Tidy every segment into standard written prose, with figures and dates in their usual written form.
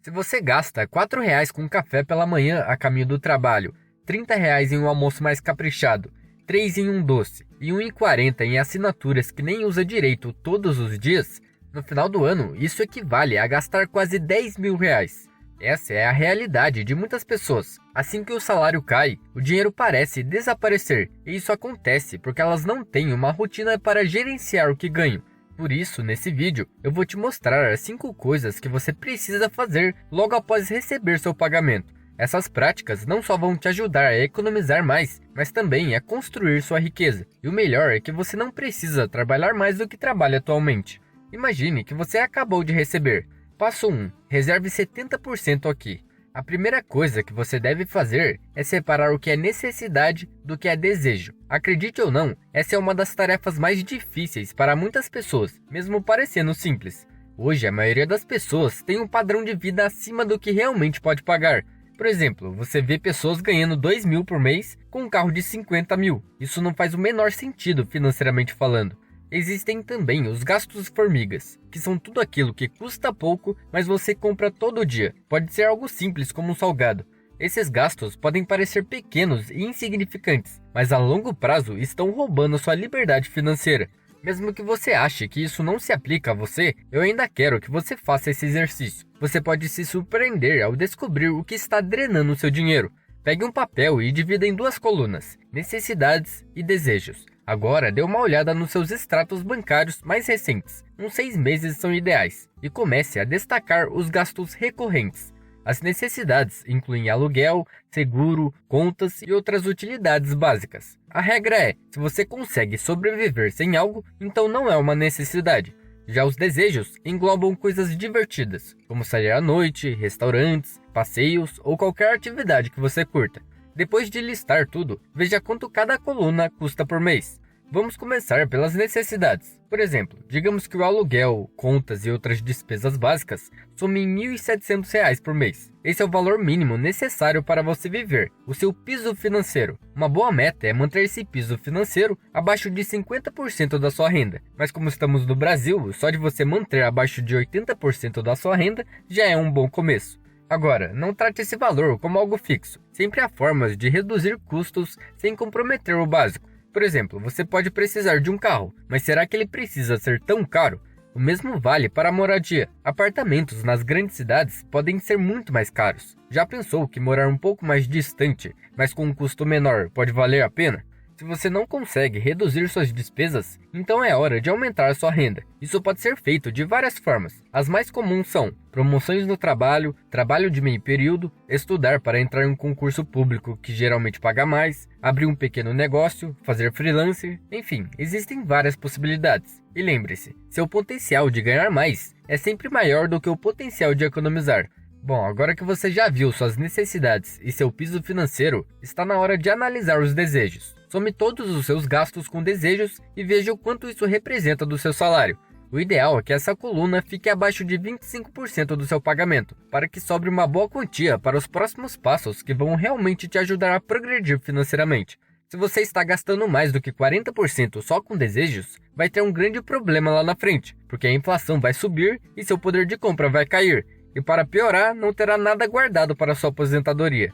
Se você gasta R$ 4 com café pela manhã a caminho do trabalho, R$ 30 em um almoço mais caprichado, 3 em um doce e 1,40 em assinaturas que nem usa direito todos os dias, no final do ano isso equivale a gastar quase R$ 10.000. Essa é a realidade de muitas pessoas. Assim que o salário cai, o dinheiro parece desaparecer, e isso acontece porque elas não têm uma rotina para gerenciar o que ganham. Por isso, nesse vídeo, eu vou te mostrar as 5 coisas que você precisa fazer logo após receber seu pagamento. Essas práticas não só vão te ajudar a economizar mais, mas também a construir sua riqueza. E o melhor é que você não precisa trabalhar mais do que trabalha atualmente. Imagine que você acabou de receber. Passo 1. Reserve 70% aqui. A primeira coisa que você deve fazer é separar o que é necessidade do que é desejo. Acredite ou não, essa é uma das tarefas mais difíceis para muitas pessoas, mesmo parecendo simples. Hoje, a maioria das pessoas tem um padrão de vida acima do que realmente pode pagar. Por exemplo, você vê pessoas ganhando 2 mil por mês com um carro de 50 mil. Isso não faz o menor sentido financeiramente falando. Existem também os gastos formigas, que são tudo aquilo que custa pouco, mas você compra todo dia. Pode ser algo simples como um salgado. Esses gastos podem parecer pequenos e insignificantes, mas a longo prazo estão roubando sua liberdade financeira. Mesmo que você ache que isso não se aplica a você, eu ainda quero que você faça esse exercício. Você pode se surpreender ao descobrir o que está drenando seu dinheiro. Pegue um papel e divida em 2 colunas, necessidades e desejos. Agora dê uma olhada nos seus extratos bancários mais recentes, uns 6 meses são ideais, e comece a destacar os gastos recorrentes. As necessidades incluem aluguel, seguro, contas e outras utilidades básicas. A regra é, se você consegue sobreviver sem algo, então não é uma necessidade. Já os desejos englobam coisas divertidas, como sair à noite, restaurantes, passeios ou qualquer atividade que você curta. Depois de listar tudo, veja quanto cada coluna custa por mês. Vamos começar pelas necessidades. Por exemplo, digamos que o aluguel, contas e outras despesas básicas somem R$ 1.700 por mês. Esse é o valor mínimo necessário para você viver, o seu piso financeiro. Uma boa meta é manter esse piso financeiro abaixo de 50% da sua renda. Mas como estamos no Brasil, só de você manter abaixo de 80% da sua renda já é um bom começo. Agora, não trate esse valor como algo fixo. Sempre há formas de reduzir custos sem comprometer o básico. Por exemplo, você pode precisar de um carro, mas será que ele precisa ser tão caro? O mesmo vale para a moradia. Apartamentos nas grandes cidades podem ser muito mais caros. Já pensou que morar um pouco mais distante, mas com um custo menor, pode valer a pena? Se você não consegue reduzir suas despesas, então é hora de aumentar sua renda. Isso pode ser feito de várias formas. As mais comuns são promoções no trabalho, trabalho de meio período, estudar para entrar em um concurso público que geralmente paga mais, abrir um pequeno negócio, fazer freelancer, enfim, existem várias possibilidades. E lembre-se, seu potencial de ganhar mais é sempre maior do que o potencial de economizar. Bom, agora que você já viu suas necessidades e seu piso financeiro, está na hora de analisar os desejos. Some todos os seus gastos com desejos e veja o quanto isso representa do seu salário. O ideal é que essa coluna fique abaixo de 25% do seu pagamento, para que sobre uma boa quantia para os próximos passos que vão realmente te ajudar a progredir financeiramente. Se você está gastando mais do que 40% só com desejos, vai ter um grande problema lá na frente, porque a inflação vai subir e seu poder de compra vai cair. E para piorar, não terá nada guardado para sua aposentadoria.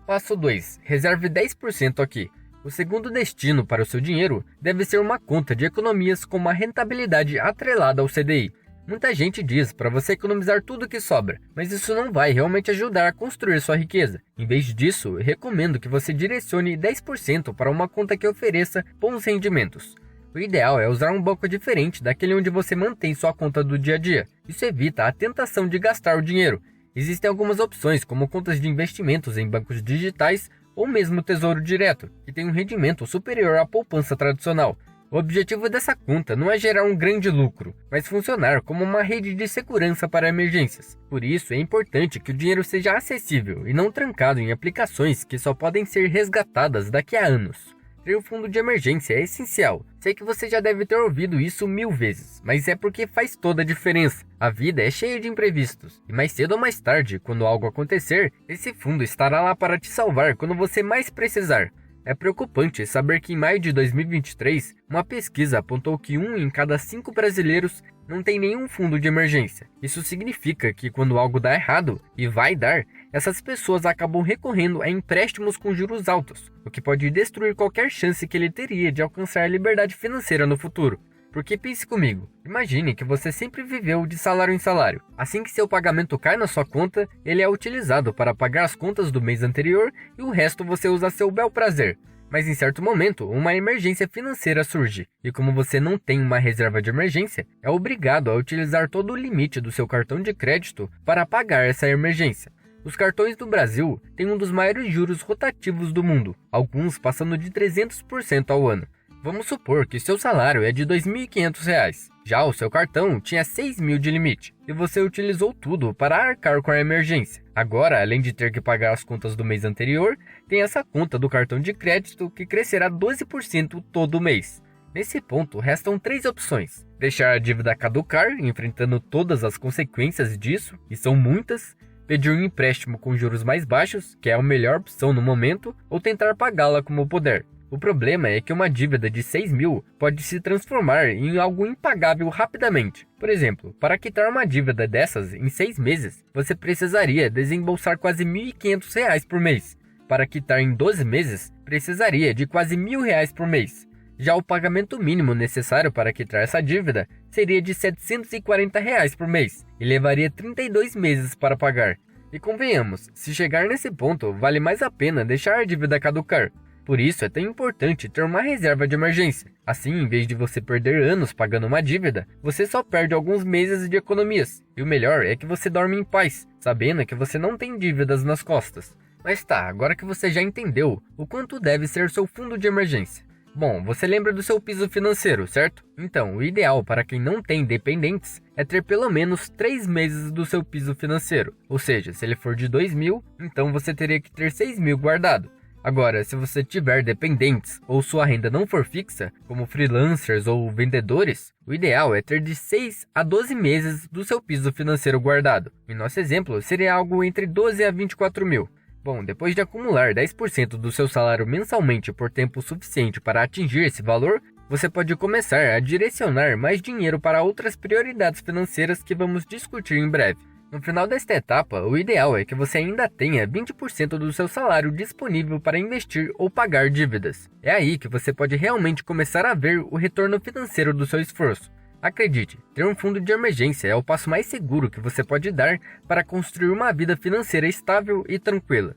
Passo 2. Reserve 10% aqui. O segundo destino para o seu dinheiro deve ser uma conta de economias com uma rentabilidade atrelada ao CDI. Muita gente diz para você economizar tudo que sobra, mas isso não vai realmente ajudar a construir sua riqueza. Em vez disso, eu recomendo que você direcione 10% para uma conta que ofereça bons rendimentos. O ideal é usar um banco diferente daquele onde você mantém sua conta do dia a dia. Isso evita a tentação de gastar o dinheiro. Existem algumas opções, como contas de investimentos em bancos digitais ou mesmo Tesouro Direto, que tem um rendimento superior à poupança tradicional. O objetivo dessa conta não é gerar um grande lucro, mas funcionar como uma rede de segurança para emergências. Por isso, é importante que o dinheiro seja acessível e não trancado em aplicações que só podem ser resgatadas daqui a anos. Ter um fundo de emergência é essencial. Sei que você já deve ter ouvido isso 1000 vezes, mas é porque faz toda a diferença. A vida é cheia de imprevistos, e mais cedo ou mais tarde, quando algo acontecer, esse fundo estará lá para te salvar quando você mais precisar. É preocupante saber que em maio de 2023, uma pesquisa apontou que 1 em cada 5 brasileiros não tem nenhum fundo de emergência. Isso significa que quando algo dá errado, e vai dar, essas pessoas acabam recorrendo a empréstimos com juros altos, o que pode destruir qualquer chance que ele teria de alcançar a liberdade financeira no futuro. Porque pense comigo, imagine que você sempre viveu de salário em salário. Assim que seu pagamento cai na sua conta, ele é utilizado para pagar as contas do mês anterior e o resto você usa a seu bel prazer. Mas em certo momento, uma emergência financeira surge, e como você não tem uma reserva de emergência, é obrigado a utilizar todo o limite do seu cartão de crédito para pagar essa emergência. Os cartões do Brasil têm um dos maiores juros rotativos do mundo, alguns passando de 300% ao ano. Vamos supor que seu salário é de R$ 2.500, já o seu cartão tinha R$ 6.000 de limite, e você utilizou tudo para arcar com a emergência. Agora, além de ter que pagar as contas do mês anterior, tem essa conta do cartão de crédito que crescerá 12% todo mês. Nesse ponto, restam 3 opções: deixar a dívida caducar, enfrentando todas as consequências disso, e são muitas, pedir um empréstimo com juros mais baixos, que é a melhor opção no momento, ou tentar pagá-la como puder. O problema é que uma dívida de 6.000 pode se transformar em algo impagável rapidamente. Por exemplo, para quitar uma dívida dessas em 6 meses, você precisaria desembolsar quase R$ 1.500 por mês. Para quitar em 12 meses, precisaria de quase R$ 1.000 por mês. Já o pagamento mínimo necessário para quitar essa dívida seria de R$ 740 por mês e levaria 32 meses para pagar. E convenhamos, se chegar nesse ponto, vale mais a pena deixar a dívida caducar. Por isso é tão importante ter uma reserva de emergência. Assim, em vez de você perder anos pagando uma dívida, você só perde alguns meses de economias. E o melhor é que você dorme em paz, sabendo que você não tem dívidas nas costas. Mas tá, agora que você já entendeu o quanto deve ser seu fundo de emergência. Bom, você lembra do seu piso financeiro, certo? Então, o ideal para quem não tem dependentes é ter pelo menos 3 meses do seu piso financeiro. Ou seja, se ele for de 2.000, então você teria que ter 6.000 guardado. Agora, se você tiver dependentes ou sua renda não for fixa, como freelancers ou vendedores, o ideal é ter de 6 a 12 meses do seu piso financeiro guardado. Em nosso exemplo, seria algo entre 12 a 24.000. Bom, depois de acumular 10% do seu salário mensalmente por tempo suficiente para atingir esse valor, você pode começar a direcionar mais dinheiro para outras prioridades financeiras que vamos discutir em breve. No final desta etapa, o ideal é que você ainda tenha 20% do seu salário disponível para investir ou pagar dívidas. É aí que você pode realmente começar a ver o retorno financeiro do seu esforço. Acredite, ter um fundo de emergência é o passo mais seguro que você pode dar para construir uma vida financeira estável e tranquila.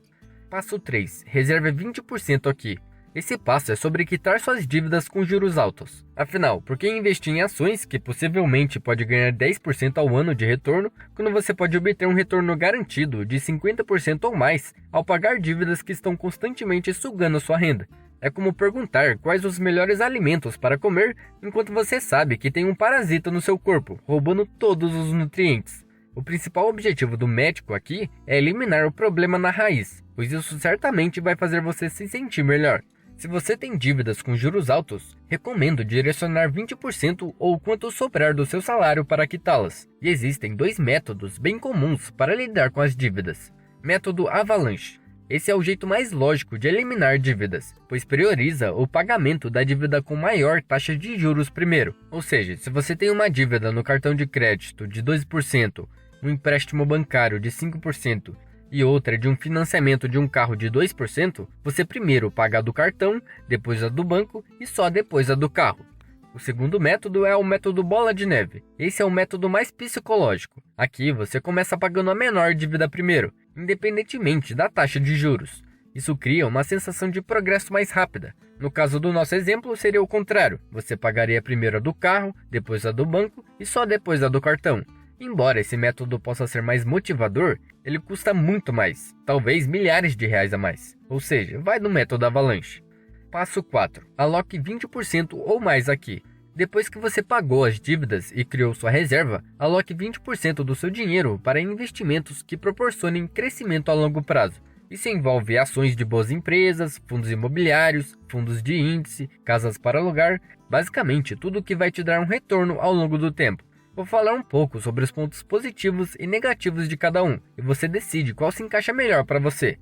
Passo 3. Reserve 20% aqui. Esse passo é sobre quitar suas dívidas com juros altos. Afinal, por que investir em ações que possivelmente pode ganhar 10% ao ano de retorno, quando você pode obter um retorno garantido de 50% ou mais ao pagar dívidas que estão constantemente sugando sua renda? É como perguntar quais os melhores alimentos para comer enquanto você sabe que tem um parasita no seu corpo, roubando todos os nutrientes. O principal objetivo do médico aqui é eliminar o problema na raiz, pois isso certamente vai fazer você se sentir melhor. Se você tem dívidas com juros altos, recomendo direcionar 20% ou quanto sobrar do seu salário para quitá-las. E existem 2 métodos bem comuns para lidar com as dívidas. Método Avalanche. Esse é o jeito mais lógico de eliminar dívidas, pois prioriza o pagamento da dívida com maior taxa de juros primeiro. Ou seja, se você tem uma dívida no cartão de crédito de 2%, um empréstimo bancário de 5%, e outra de um financiamento de um carro de 2%, você primeiro paga a do cartão, depois a do banco e só depois a do carro. O segundo método é o método bola de neve. Esse é o método mais psicológico. Aqui você começa pagando a menor dívida primeiro, independentemente da taxa de juros. Isso cria uma sensação de progresso mais rápida. No caso do nosso exemplo, seria o contrário. Você pagaria primeiro a do carro, depois a do banco e só depois a do cartão. Embora esse método possa ser mais motivador, ele custa muito mais, talvez milhares de reais a mais. Ou seja, vai no método Avalanche. Passo 4. Aloque 20% ou mais aqui. Depois que você pagou as dívidas e criou sua reserva, aloque 20% do seu dinheiro para investimentos que proporcionem crescimento a longo prazo. Isso envolve ações de boas empresas, fundos imobiliários, fundos de índice, casas para alugar, basicamente tudo que vai te dar um retorno ao longo do tempo. Vou falar um pouco sobre os pontos positivos e negativos de cada um, e você decide qual se encaixa melhor para você.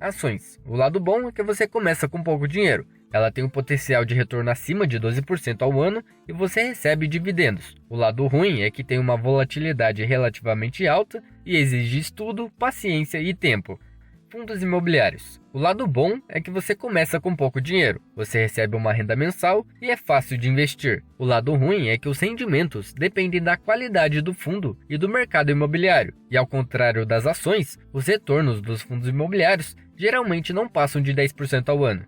Ações. O lado bom é que você começa com pouco dinheiro. Ela tem um potencial de retorno acima de 12% ao ano e você recebe dividendos. O lado ruim é que tem uma volatilidade relativamente alta e exige estudo, paciência e tempo. Fundos imobiliários. O lado bom é que você começa com pouco dinheiro, você recebe uma renda mensal e é fácil de investir. O lado ruim é que os rendimentos dependem da qualidade do fundo e do mercado imobiliário, e ao contrário das ações, os retornos dos fundos imobiliários geralmente não passam de 10% ao ano.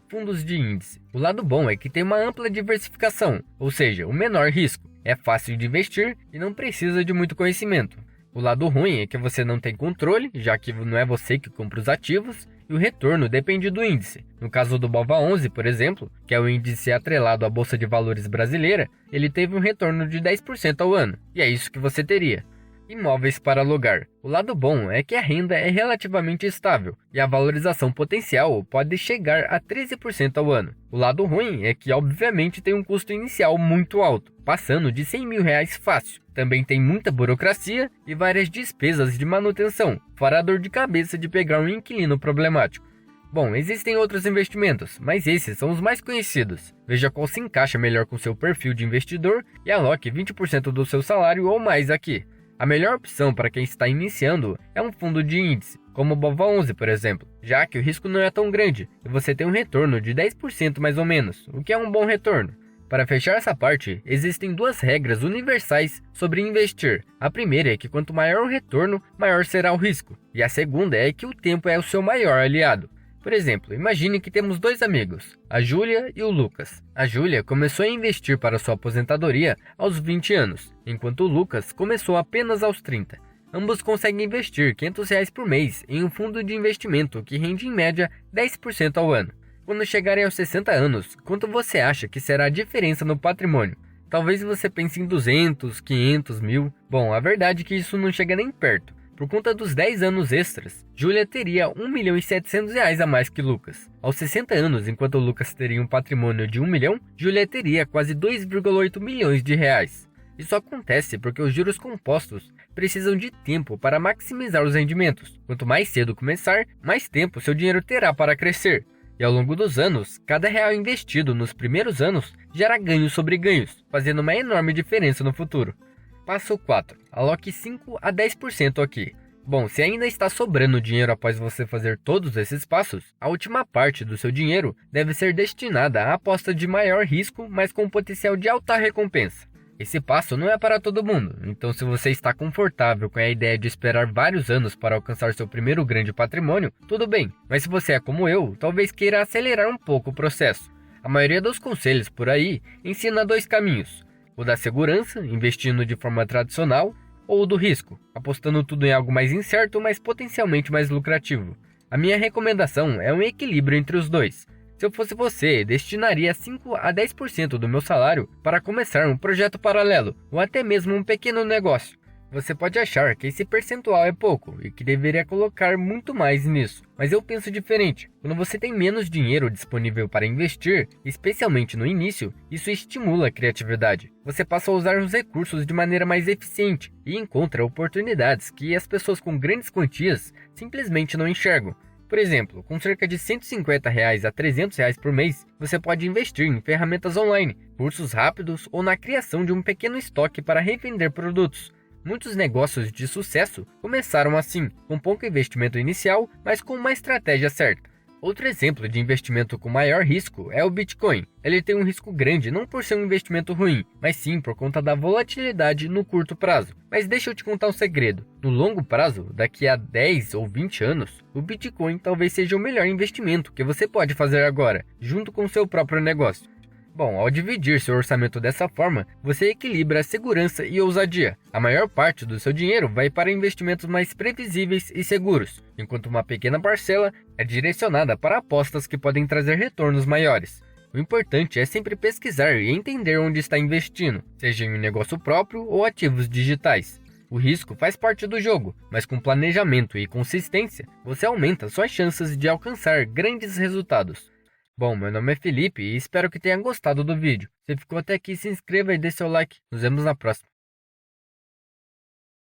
Fundos de índice. O lado bom é que tem uma ampla diversificação, ou seja, o menor risco. É fácil de investir e não precisa de muito conhecimento. O lado ruim é que você não tem controle, já que não é você que compra os ativos, e o retorno depende do índice. No caso do BOVA11, por exemplo, que é o índice atrelado à Bolsa de Valores brasileira, ele teve um retorno de 10% ao ano, e é isso que você teria. Imóveis para alugar. O lado bom é que a renda é relativamente estável e a valorização potencial pode chegar a 13% ao ano. O lado ruim é que obviamente tem um custo inicial muito alto, passando de R$100 mil fácil. Também tem muita burocracia e várias despesas de manutenção, fora a dor de cabeça de pegar um inquilino problemático. Bom, existem outros investimentos, mas esses são os mais conhecidos. Veja qual se encaixa melhor com seu perfil de investidor e aloque 20% do seu salário ou mais aqui. A melhor opção para quem está iniciando é um fundo de índice, como o BOVA11, por exemplo, já que o risco não é tão grande e você tem um retorno de 10% mais ou menos, o que é um bom retorno. Para fechar essa parte, existem duas regras universais sobre investir. A primeira é que quanto maior o retorno, maior será o risco, e a segunda é que o tempo é o seu maior aliado. Por exemplo, imagine que temos dois amigos, a Júlia e o Lucas. A Júlia começou a investir para sua aposentadoria aos 20 anos, enquanto o Lucas começou apenas aos 30. Ambos conseguem investir R$500 por mês em um fundo de investimento que rende em média 10% ao ano. Quando chegarem aos 60 anos, quanto você acha que será a diferença no patrimônio? Talvez você pense em 200, 500 mil. Bom, a verdade é que isso não chega nem perto. Por conta dos 10 anos extras, Júlia teria R$1.700.000 a mais que Lucas. Aos 60 anos, enquanto Lucas teria um patrimônio de 1 milhão, Júlia teria quase 2,8 milhões de reais. Isso acontece porque os juros compostos precisam de tempo para maximizar os rendimentos. Quanto mais cedo começar, mais tempo seu dinheiro terá para crescer. E ao longo dos anos, cada real investido nos primeiros anos gera ganhos sobre ganhos, fazendo uma enorme diferença no futuro. Passo 4. Aloque 5 a 10% aqui. Bom, se ainda está sobrando dinheiro após você fazer todos esses passos, a última parte do seu dinheiro deve ser destinada à aposta de maior risco, mas com potencial de alta recompensa. Esse passo não é para todo mundo, então se você está confortável com a ideia de esperar vários anos para alcançar seu primeiro grande patrimônio, tudo bem, mas se você é como eu, talvez queira acelerar um pouco o processo. A maioria dos conselhos por aí ensina dois caminhos: o da segurança, investindo de forma tradicional, ou o do risco, apostando tudo em algo mais incerto, mas potencialmente mais lucrativo. A minha recomendação é um equilíbrio entre os dois. Se eu fosse você, destinaria 5 a 10% do meu salário para começar um projeto paralelo, ou até mesmo um pequeno negócio. Você pode achar que esse percentual é pouco e que deveria colocar muito mais nisso, mas eu penso diferente. Quando você tem menos dinheiro disponível para investir, especialmente no início, isso estimula a criatividade. Você passa a usar os recursos de maneira mais eficiente e encontra oportunidades que as pessoas com grandes quantias simplesmente não enxergam. Por exemplo, com cerca de R$150 a R$300 por mês, você pode investir em ferramentas online, cursos rápidos ou na criação de um pequeno estoque para revender produtos. Muitos negócios de sucesso começaram assim, com pouco investimento inicial, mas com uma estratégia certa. Outro exemplo de investimento com maior risco é o Bitcoin. Ele tem um risco grande não por ser um investimento ruim, mas sim por conta da volatilidade no curto prazo. Mas deixa eu te contar um segredo. No longo prazo, daqui a 10 ou 20 anos, o Bitcoin talvez seja o melhor investimento que você pode fazer agora, junto com o seu próprio negócio. Bom, ao dividir seu orçamento dessa forma, você equilibra a segurança e ousadia. A maior parte do seu dinheiro vai para investimentos mais previsíveis e seguros, enquanto uma pequena parcela é direcionada para apostas que podem trazer retornos maiores. O importante é sempre pesquisar e entender onde está investindo, seja em um negócio próprio ou ativos digitais. O risco faz parte do jogo, mas com planejamento e consistência, você aumenta suas chances de alcançar grandes resultados. Bom, meu nome é Felipe e espero que tenha gostado do vídeo. Se ficou até aqui, se inscreva e dê seu like. Nos vemos na próxima.